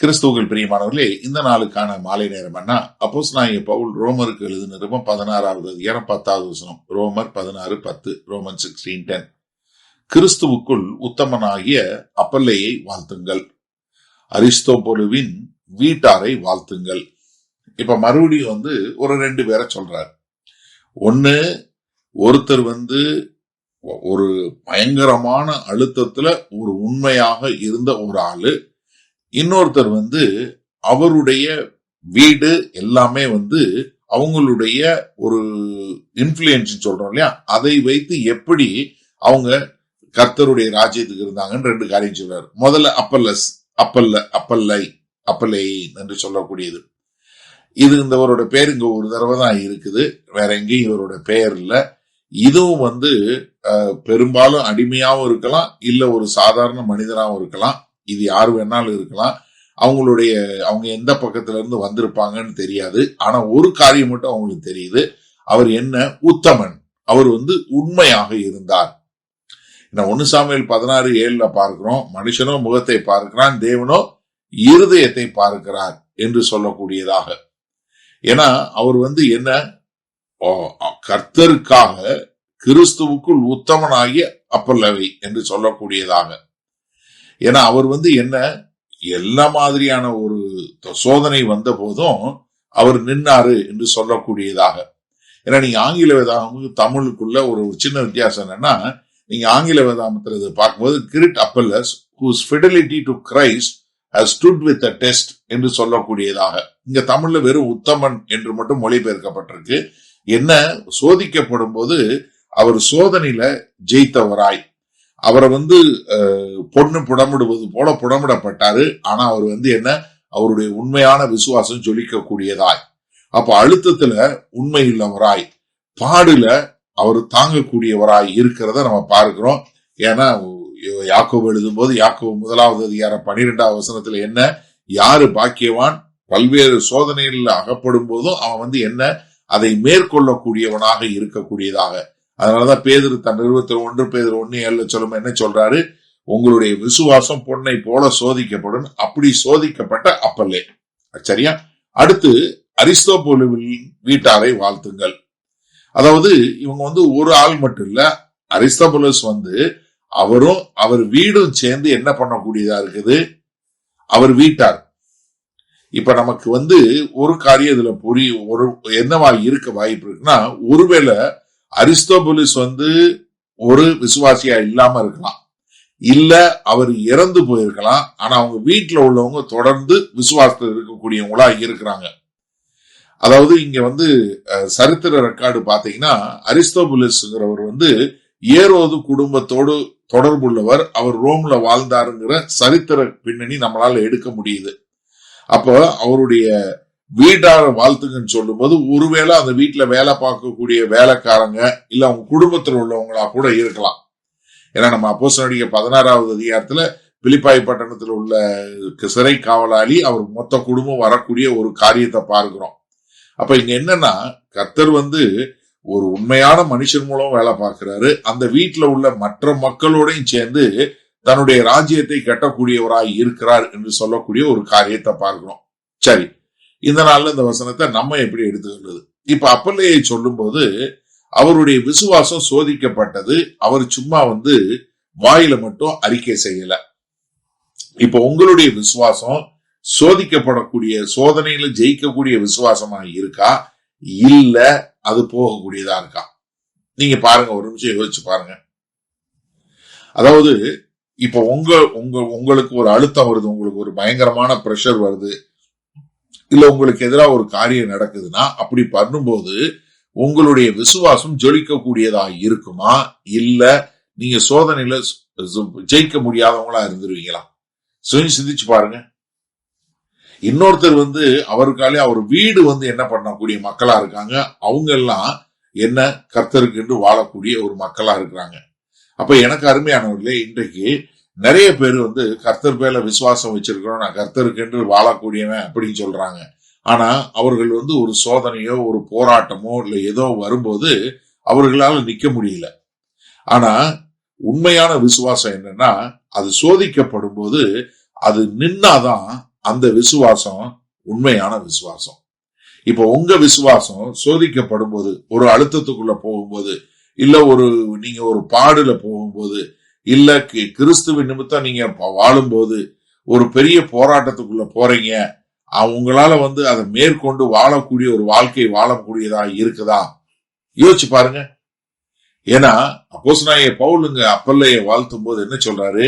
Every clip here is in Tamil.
கிறிஸ்துவுக்குள் பிரியமானவர்களே, இந்த நாளுக்கான மாலை நேரம் என்ன? அப்போஸ்தலனாகிய பவுல் ரோமருக்கு எழுதின நிருபம் 16வது அதிகாரம் 10வது வசனம். ரோமர் 16:10. ரோமன் 16:10. கிறிஸ்துவுக்குள் உத்தமனாகிய அப்பல்லேயை வாழ்த்துங்கள், அரிஸ்தோபுலுவின் வீட்டாரை வாழ்த்துங்கள். இப்ப மறுபடியும் ஒரு 2 பேரை சொல்றார். ஒருத்தர் ஒரு பயங்கரமான அழுத்தத்துல ஒரு உண்மையாக இருந்த ஒரு ஆளு, இன்னொருத்தர் அவருடைய வீடு எல்லாமே அவங்களுடைய ஒரு இன்ஃப்ளூயன்ஸ் சொல்றோம் இல்லையா, அதை வைத்து எப்படி அவங்க கர்த்தருடைய ராஜ்யத்துக்கு இருந்தாங்கன்னு 2 காரியம் சொல்றாரு. முதல்ல அப்பல்லை என்று சொல்லக்கூடியது. இது இவரோட பேர் இங்க ஒரு தடவை தான் இருக்குது, வேற எங்கேயும் இவரோட பெயர் இல்ல. இதுவும் பெரும்பாலும் அடிமையாவும் இருக்கலாம், இல்ல ஒரு சாதாரண மனிதனாகவும் இருக்கலாம். இது யாரு வேணாலும் இருக்கலாம். அவங்க எந்த பக்கத்துல இருந்து வந்திருப்பாங்கன்னு தெரியாது. ஆனா ஒரு காரியம் மட்டும் அவங்களுக்கு தெரியுது, அவர் என்ன உத்தமன், அவர் உண்மையாக இருந்தார். 1 சாமுவேல் 16:7 பார்க்கிறோம், மனுஷனோ முகத்தை பார்க்கிறான், தேவனோ இருதயத்தை பார்க்கிறார் என்று சொல்லக்கூடியதாக. ஏன்னா அவர் என்ன கர்த்தருக்காக கிறிஸ்துவுக்குள் உத்தமனாகிய அப்பல்லவை என்று சொல்லக்கூடியதாக. ஏன்னா அவர் என்ன எல்லா மாதிரியான ஒரு சோதனை வந்த போதும் அவர் நின்னாரு என்று சொல்லக்கூடியதாக. ஏன்னா நீங்க ஆங்கில வேதாகமும் தமிழுக்குள்ள ஒரு சின்ன வித்தியாசம் என்னன்னா, நீங்க ஆங்கில வேதாகமத்துல பார்க்கும்போது grid அப்பல்லஸ் whose fidelity to Christ has stood with the test என்று சொல்லக்கூடியதாக. இங்க தமிழ்ல வெறும் உத்தமன் என்று மட்டும் மொழிபெயர்க்கப்பட்டிருக்கு. என்ன சோதிக்கப்படும் போது அவர் சோதனையில ஜெயித்தவராய், அவரை பொண்ணு புடமிடுவது போல புடமிடப்பட்டாரு. ஆனா அவர் அவருடைய உண்மையான விசுவாசம் ஜொலிக்க கூடியதாய், அப்ப அழுத்தத்துல உண்மை உள்ளவராய், பாடுல அவர் தாங்கக்கூடியவராய் இருக்கிறத நம்ம பார்க்கிறோம். ஏன்னா யாக்கோபு எழுதும் போது யாக்கோபு 1வது அதிகாரம் 12வது வசனத்துல என்ன, யாரு பாக்கியவான், பல்வேறு சோதனைகளில் அகப்படும் போதும் அவன் அதை மேற்கொள்ளக்கூடியவனாக இருக்கக்கூடியதாக. அதனாலதான் பேதுரு தன் 1 பேதுரு 1:7 சொல்லும் என்ன சொல்றாரு, உங்களுடைய விசுவாசம் பொன்னை போல சோதிக்கப்படும், அப்படி சோதிக்கப்பட்ட அப்பல்லே. சரியா? அடுத்து அரிஸ்தோபுலுவின் வீட்டாரை வாழ்த்துங்கள். அதாவது இவங்க ஒரு ஆள் மட்டும் இல்ல, அரிஸ்தோபுலஸ் அவரும் அவர் வீடும் சேர்ந்து என்ன பண்ணக்கூடியதா இருக்குது, அவர் வீட்டார். இப்ப நமக்கு ஒரு காரியம் இதுல என்னவா இருக்க வாய்ப்பு இருக்குன்னா, ஒருவேளை அரிஸ்தோபுலுஸ் ஒரு விசுவாசியா இல்லாம இருக்கலாம், இல்ல அவர் இறந்து போயிருக்கலாம். ஆனா அவங்க வீட்டுல உள்ளவங்க தொடர்ந்து விசுவாசத்தில் இருக்கக்கூடியவங்களா இருக்கிறாங்க. அதாவது இங்க சரித்திர ரெக்கார்டு பாத்தீங்கன்னா, அரிஸ்தோபுலுஸ்ங்கிறவர் ஏரோது குடும்பத்தோடு தொடர்புள்ளவர், அவர் ரோம்ல வாழ்ந்தாருங்கிற சரித்திர பின்னணி நம்மளால எடுக்க முடியுது. அப்போ அவருடைய வீட்டார வாழ்த்துங்கன்னு சொல்லும் போது ஒருவேளை அந்த வீட்டுல வேலை பார்க்கக்கூடிய வேலைக்காரங்க இல்ல அவங்க குடும்பத்தில் உள்ளவங்களா கூட இருக்கலாம். ஏன்னா நம்ம அப்போஸ்தலனாகிய 16வது அதிகாரத்துல பிலிப்பாய் பட்டணத்தில் உள்ள சிறை காவலாளி அவர் மொத்த குடும்பம் வரக்கூடிய ஒரு காரியத்தை பார்க்கிறோம். அப்ப இங்க என்னன்னா, கர்த்தர் ஒரு உண்மையான மனுஷன் மூலம் வேலை பார்க்கிறாரு, அந்த வீட்டுல உள்ள மற்ற மக்களோடையும் சேர்ந்து தன்னுடைய ராஜ்யத்தை கட்டக்கூடியவராய் இருக்கிறார் என்று சொல்லக்கூடிய ஒரு காரியத்தை பார்க்கிறோம். சரி, இந்த நாள்ல இந்த வசனத்தை நம்ம எப்படி எடுத்துக்கிறது? இப்ப அப்பல்லேயை சொல்லும் போது அவருடைய விசுவாசம் சோதிக்கப்பட்டது. அவர் சும்மா வாயில மட்டும் அறிக்கை செய்யல. இப்ப உங்களுடைய விசுவாசம் சோதிக்கப்படக்கூடிய, சோதனையில ஜெயிக்கக்கூடிய விசுவாசமா இருக்கா, இல்ல அது போகக்கூடியதா இருக்கா? நீங்க பாருங்க, ஒரு நிமிஷம் யோசிச்சு பாருங்க. அதாவது இப்ப உங்களுக்கு ஒரு அழுத்தம் வருது, உங்களுக்கு ஒரு பயங்கரமான பிரஷர் வருது, இல்ல உங்களுக்கு எதிராக ஒரு காரியம் நடக்குதுன்னா, அப்படி பண்ணும்போது உங்களுடைய விசுவாசம் ஜொலிக்கக்கூடியதா இருக்குமா, இல்ல நீங்க சோதனையில ஜெயிக்க முடியாதவங்களா இருந்துருவீங்களா? சிந்திச்சு பாருங்க. இன்னொருத்தர் அவருக்காலே அவர் வீடு என்ன பண்ணக்கூடிய மக்களா இருக்காங்க, அவங்க எல்லாம் என்ன கர்த்தருக்கு என்று வாழக்கூடிய ஒரு மக்களா இருக்கிறாங்க. அப்ப எனக்கு அருமையானவர்களே, இன்றைக்கு நிறைய பேர் கர்த்தர் பேர்ல விசுவாசம் வச்சிருக்கிறோம், நான் கர்த்தருக்கு என்று வாழக்கூடியவன் அப்படின்னு சொல்றாங்க. ஆனா அவர்கள் ஒரு சோதனையோ ஒரு போராட்டமோ இல்ல ஏதோ வரும்போது அவர்களால நிக்க முடியல. ஆனா உண்மையான விசுவாசம் என்னன்னா, அது சோதிக்கப்படும் போது அது நின்னாதான் அந்த விசுவாசம் உண்மையான விசுவாசம். இப்ப உங்க விசுவாசம் சோதிக்கப்படும் போது, ஒரு அழுத்தத்துக்குள்ள போகும்போது, இல்ல நீங்க ஒரு பாடுல போகும்போது, இல்ல கிறிஸ்துவின் நிமித்தம் நீங்க வாழும்போது, ஒரு பெரிய போராட்டத்துக்குள்ள போறீங்க, உங்களால அதை மேற்கொண்டு வாழக்கூடிய ஒரு வாழ்க்கை வாழக்கூடியதா இருக்குதா யோசிச்சு பாருங்க. ஏன்னா அப்போஸ்தலனாகிய பவுலுங்க அப்பல்லையை வாழ்த்தும் போது என்ன சொல்றாரு,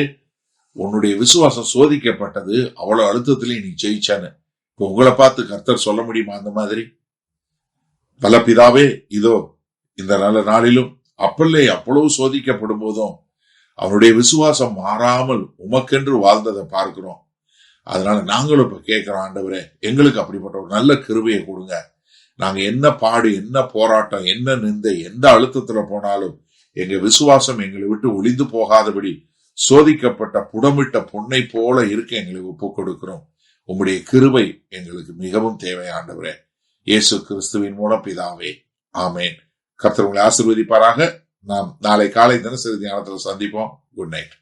உன்னுடைய விசுவாசம் சோதிக்கப்பட்டது, அவ்வளவு அழுத்தத்திலையும் நீ ஜெயிச்சான்னு. இப்ப உங்களை பார்த்து கர்த்தர் சொல்ல முடியுமா அந்த மாதிரி? பல பிதாவே, இதோ இந்த நல்ல நாளிலும் அப்பல்லை அவ்வளவு சோதிக்கப்படும் போதும் அவனுடைய விசுவாசம் மாறாமல் உமக்கென்று வாழ்ந்ததை பார்க்கிறோம். அதனால நாங்களும் இப்ப கேட்கிறோம், ஆண்டவரே எங்களுக்கு அப்படிப்பட்ட ஒரு நல்ல கிருபையை கொடுங்க. நாங்க என்ன பாடு, என்ன போராட்டம், என்ன நிந்தை, எந்த அழுத்தத்துல போனாலும் எங்க விசுவாசம் எங்களை விட்டு ஒளிந்து போகாதபடி சோதிக்கப்பட்ட புடமிட்ட பொன்னை போல இருக்க எங்களை ஒப்பு கொடுக்கிறோம். உம்முடைய கிருபை எங்களுக்கு மிகவும் தேவை ஆண்டவரே. இயேசு கிறிஸ்துவின் மூலம் பிதாவே, ஆமேன். கர்த்தர் உங்களை ஆசீர்வதிப்பாராக. நாம் நாளை காலை தினசரி தியானத்தில் சந்திப்போம். Good night.